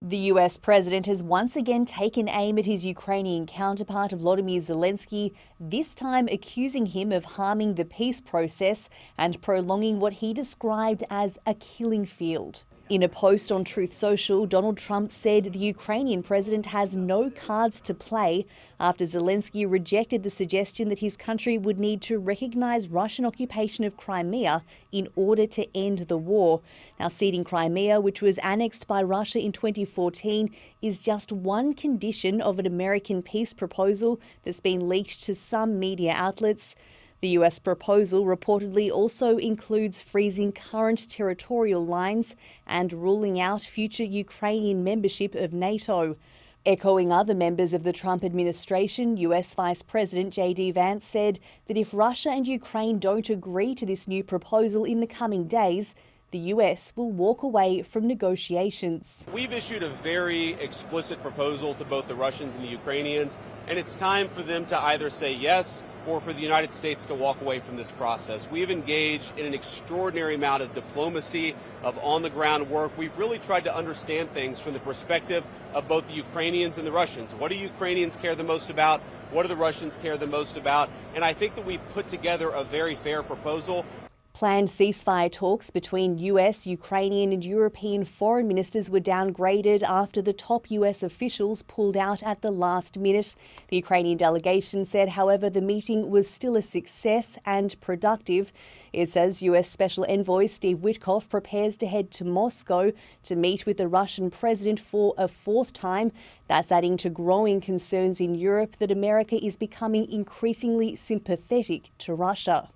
The US president has once again taken aim at his Ukrainian counterpart Volodymyr Zelenskyy, this time accusing him of harming the peace process and prolonging what he described as a killing field. In a post on Truth Social, Donald Trump said the Ukrainian president has no cards to play after Zelenskyy rejected the suggestion that his country would need to recognize Russian occupation of Crimea in order to end the war. Now, ceding Crimea, which was annexed by Russia in 2014, is just one condition of an American peace proposal that's been leaked to some media outlets. The US proposal reportedly also includes freezing current territorial lines and ruling out future Ukrainian membership of NATO. Echoing other members of the Trump administration, US Vice President J.D. Vance said that if Russia and Ukraine don't agree to this new proposal in the coming days, the US will walk away from negotiations. We've issued a very explicit proposal to both the Russians and the Ukrainians, and it's time for them to either say yes or for the United States to walk away from this process. We've engaged in an extraordinary amount of diplomacy, of on-the-ground work. We've really tried to understand things from the perspective of both the Ukrainians and the Russians. What do Ukrainians care the most about? What do the Russians care the most about? And I think that we've put together a very fair proposal. Planned ceasefire talks between US, Ukrainian and European foreign ministers were downgraded after the top US officials pulled out at the last minute. The Ukrainian delegation said, however, the meeting was still a success and productive. It says US Special Envoy Steve Witkoff prepares to head to Moscow to meet with the Russian president for a fourth time. That's adding to growing concerns in Europe that America is becoming increasingly sympathetic to Russia.